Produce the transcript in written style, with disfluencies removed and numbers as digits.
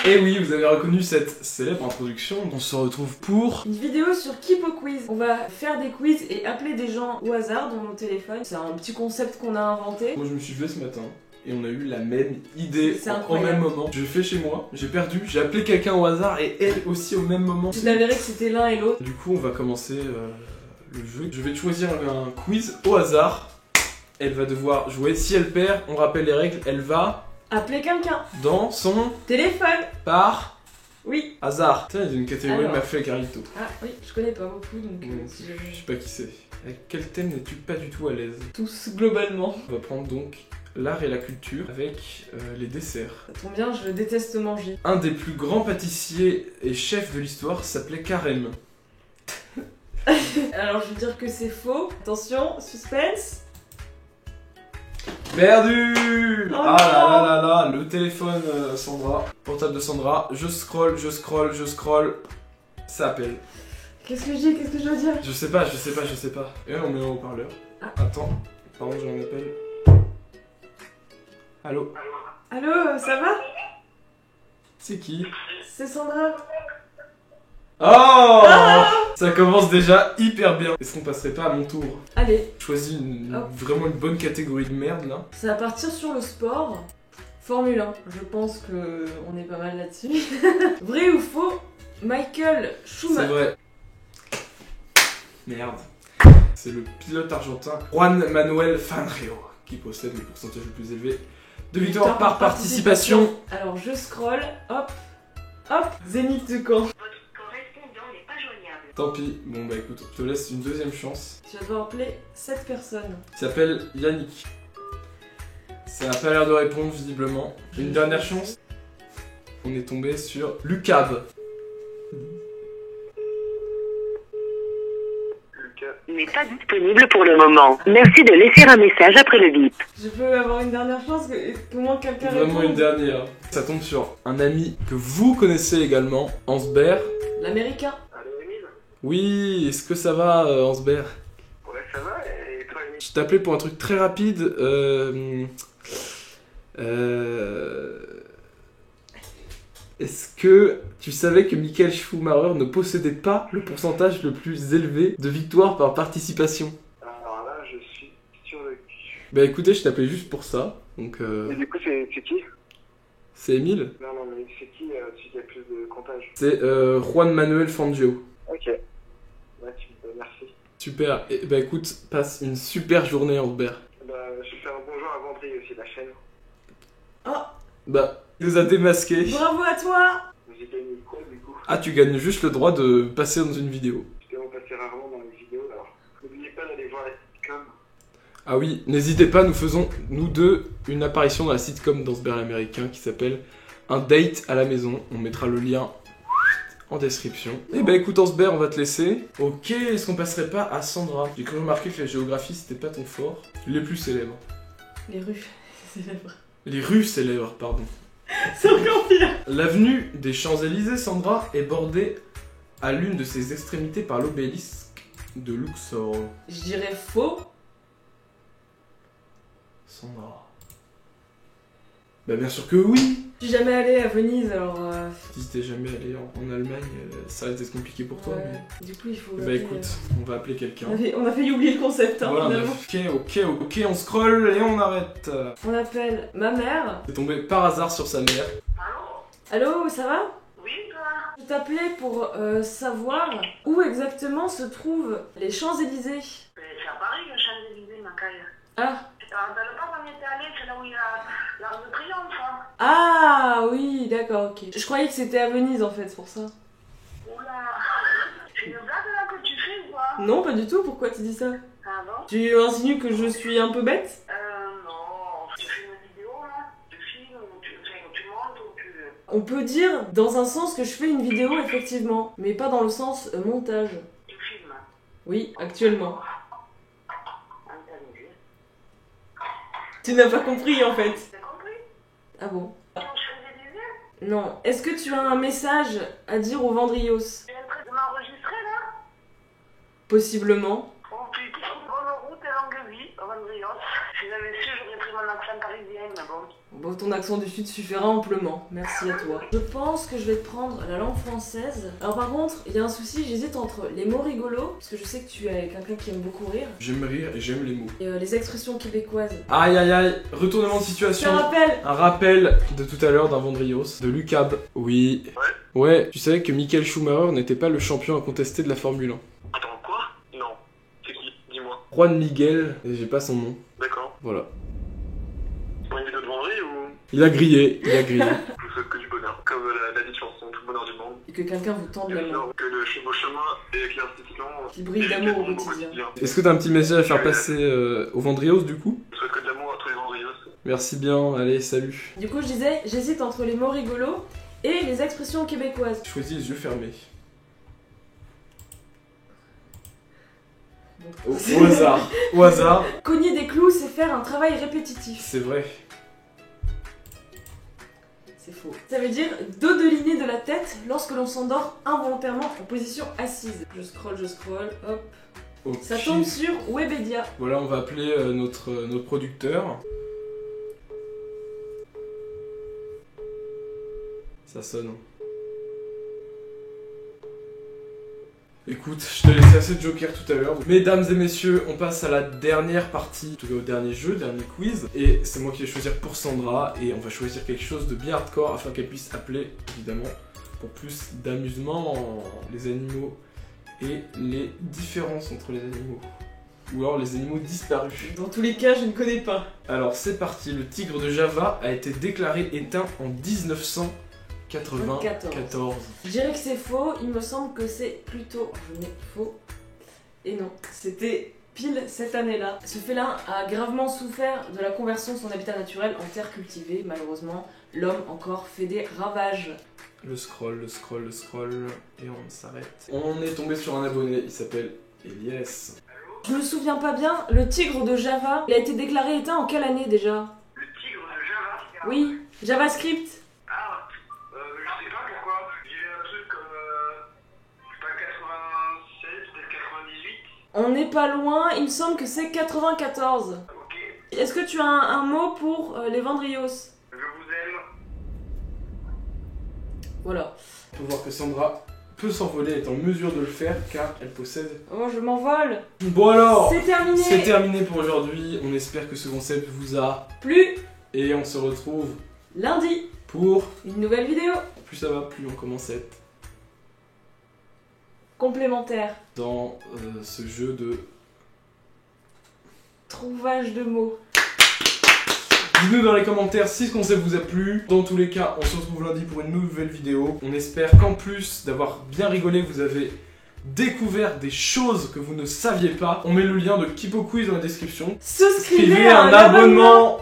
Et oui, vous avez reconnu cette célèbre introduction. On se retrouve pour une vidéo sur Kipo Quiz. On va faire des quiz et appeler des gens au hasard dans nos téléphones. C'est un petit concept qu'on a inventé. Moi je me suis levé ce matin et on a eu la même idée au même moment. Je fais chez moi, j'ai perdu, j'ai appelé quelqu'un au hasard et elle aussi au même moment. Je t'avérais que c'était l'un et l'autre. Du coup on va commencer le jeu. Je vais choisir un quiz au hasard. Elle va devoir jouer. Si elle perd, on rappelle les règles, elle va appeler quelqu'un dans son téléphone par oui hasard. Ça, il y a une catégorie de Mafia et Carlito. Ah oui, je connais pas beaucoup donc. Je sais pas qui c'est. Avec quel thème n'es-tu pas du tout à l'aise? Tous globalement. On va prendre donc l'art et la culture avec les desserts. Ça tombe bien, je déteste manger. Un des plus grands pâtissiers et chefs de l'histoire s'appelait Carême. Alors je veux dire que c'est faux. Attention, suspense. Perdu. Oh ah là là là là, le téléphone Sandra, portable de Sandra. Je scroll. Ça appelle. Qu'est-ce que je dis? Qu'est-ce que je dois dire? Je sais pas. Et on met un haut-parleur. Ah. Attends, pardon, j'ai un appel. Allô? Allô, ça va? C'est qui? C'est Sandra. Oh ça commence déjà hyper bien. Est-ce qu'on passerait pas à mon tour? Allez. Choisis vraiment une bonne catégorie de merde là. Ça va partir sur le sport. Formule 1. Je pense que on est pas mal là-dessus. Vrai ou faux? Michael Schumacher. C'est vrai. Merde. C'est le pilote argentin Juan Manuel Fangio qui possède le pourcentage le plus élevé de victoires par participation. Alors je scroll, hop, Zénith de Caen. Tant pis, bon bah écoute, je te laisse une deuxième chance. Tu vas devoir appeler 7 personnes. Il s'appelle Yannick. Ça n'a pas l'air de répondre visiblement. Une dernière chance. On est tombé sur Lucab. N'est pas disponible pour le moment. Merci de laisser un message après le bip. Je peux avoir une dernière chance que moi quelqu'un réponde. Vraiment une dernière. Ça tombe sur un ami que vous connaissez également, Ansbert. L'américain. Oui, est-ce que ça va, Ansbert? Ouais, ça va, et toi, Émile? Je t'appelais pour un truc très rapide. Est-ce que tu savais que Michael Schumacher ne possédait pas le pourcentage le plus élevé de victoires par participation? Alors là, je suis sur le cul. Bah écoutez, je t'appelais juste pour ça. Donc Et du coup, c'est qui? C'est Emile? Non, mais c'est qui celui qui a plus de comptage? C'est Juan Manuel Fangio. Ok. Ouais, merci. Super. Et bah écoute, passe une super journée, Ansbert. Bah, je fais un bonjour à Vendry aussi, la chaîne. Oh. Bah, il nous a démasqué. Bravo à toi. J'ai gagné quoi, du coup? Ah, tu gagnes juste le droit de passer dans une vidéo. Parce qu'on passait rarement dans les vidéos, alors n'oubliez pas d'aller voir la sitcom. Ah oui, n'hésitez pas, nous faisons, nous deux, une apparition dans la sitcom d'Ansbert l'américain qui s'appelle Un date à la maison. On mettra le lien en description. Et bah écoute Ansbert, on va te laisser. Ok, est-ce qu'on passerait pas à Sandra? J'ai cru remarquer que la géographie c'était pas ton fort. Les plus célèbres. Les rues célèbres. Les rues célèbres, pardon. C'est encore pire. L'avenue des Champs-Élysées, Sandra, est bordée à l'une de ses extrémités par l'obélisque de Luxor. Je dirais faux. Sandra. Bah bien sûr que oui. Je suis jamais allée à Venise alors. Si t'es jamais allé en Allemagne, ça risque d'être compliqué pour toi. Ouais. Mais... Du coup il faut. Bah écoute, on va appeler quelqu'un. On a failli oublier le concept hein, Voilà, finalement. ok, on scroll et on arrête. On appelle ma mère. C'est tombé par hasard sur sa mère. Allô, ça va? Oui, toi? Je t'appelais pour savoir où exactement se trouvent les Champs-Élysées. C'est à Paris, le Champs-Élysées, ma caille. Ah. Dans le parc, on y était allé, c'est là où il y a l'Arc de Triomphe. Hein. Ah oui, d'accord, ok. Je croyais que c'était à Venise en fait, c'est pour ça. Oula, c'est une blague là que tu fais ou quoi? Non, pas du tout, pourquoi tu dis ça? Ah bon? Tu insinues que je suis un peu bête? Non, tu fais une vidéo là, tu filmes, ou tu montes, ou tu... On peut dire dans un sens que je fais une vidéo effectivement, mais pas dans le sens montage. Tu filmes. Oui, actuellement. Interview. Tu n'as pas compris en fait. T'as compris? Ah bon? Quand je faisais des vues, Non. Est-ce que tu as un message à dire aux Vendrios? tu es en train de m'enregistrer là? Possiblement. Oh putain, bonne route et longue vie, Vendrios. Si j'avais su, j'aurais pris mon accent parisien, mais bon. Bon, ton accent du sud suffira amplement. Merci à toi. Je pense que je vais te prendre la langue française. Alors par contre, il y a un souci, j'hésite entre les mots rigolos, parce que je sais que tu es quelqu'un qui aime beaucoup rire, J'aime rire et j'aime les mots. et les expressions québécoises. Aïe aïe aïe, retournement de Je te situation. rappelle. Un rappel de tout à l'heure d'un Vendrios, de Lucab. Oui. Ouais, tu savais que Michael Schumacher n'était pas le champion incontesté de la Formule 1. Attends, quoi? Non. C'est qui? Dis-moi. Juan Miguel, et j'ai pas son nom. D'accord. Voilà. Pour une vidéo de vendredi ou? Il a grillé, il a grillé. Je vous souhaite que du bonheur. Comme la dite chanson, tout le bonheur du monde. Et que quelqu'un vous tende la main. Que vos chemins éclaircissent Qui brille d'amour au quotidien. Est-ce que t'as un petit message à faire passer au Vendrios du coup? Je souhaite que de l'amour à tous les vendrios. Merci bien, allez, salut. Du coup, je disais, j'hésite entre les mots rigolos et les expressions québécoises. Choisis les yeux fermés. Donc, Au hasard, au hasard. Cogner des clous, c'est faire un travail répétitif. C'est vrai. C'est faux. Ça veut dire dodeliner de la tête lorsque l'on s'endort involontairement en position assise. Je scroll, hop. Ok. Ça tombe sur Webedia. Voilà, on va appeler notre producteur. Ça sonne. Écoute, je t'ai laissé assez de joker tout à l'heure. Mesdames et messieurs, on passe à la dernière partie, en tout cas au dernier jeu, dernier quiz. Et c'est moi qui vais choisir pour Sandra. Et on va choisir quelque chose de bien hardcore afin qu'elle puisse appeler, évidemment, pour plus d'amusement, les animaux et les différences entre les animaux. Ou alors les animaux disparus. Dans tous les cas, je ne connais pas. Alors c'est parti, le tigre de Java a été déclaré éteint en 1994. Je dirais que c'est faux, il me semble que c'est plutôt... Je n'ai faux. Et non, c'était pile cette année-là. Ce félin a gravement souffert de la conversion de son habitat naturel en terre cultivée. Malheureusement, l'homme encore fait des ravages. Le scroll, et on s'arrête. On est tombé sur un abonné, il s'appelle Elias. Je me souviens pas bien, le tigre de Java, il a été déclaré éteint en quelle année déjà? Le tigre de Java? Oui, JavaScript. Ah, je sais pas pourquoi. J'ai vu un truc comme, je sais pas, 96, peut-être 98. On n'est pas loin, il me semble que c'est 94. Ok, Est-ce que tu as un mot pour les Vendrios? je vous aime. Voilà. On peut voir que Sandra peut s'envoler, est en mesure de le faire car elle possède... Oh, je m'envole. Bon alors, C'est terminé. c'est terminé pour aujourd'hui. On espère que ce concept vous a... Plus Et on se retrouve lundi, pour... une nouvelle vidéo Plus ça va, plus on commence à être complémentaire. dans ce jeu de... Trouvage de mots. Dites-nous dans les commentaires si ce concept vous a plu. Dans tous les cas, on se retrouve lundi pour une nouvelle vidéo. On espère qu'en plus d'avoir bien rigolé, vous avez découvert des choses que vous ne saviez pas. On met le lien de Kipo Quiz dans la description. Souscrivez Suivez à un abonnement.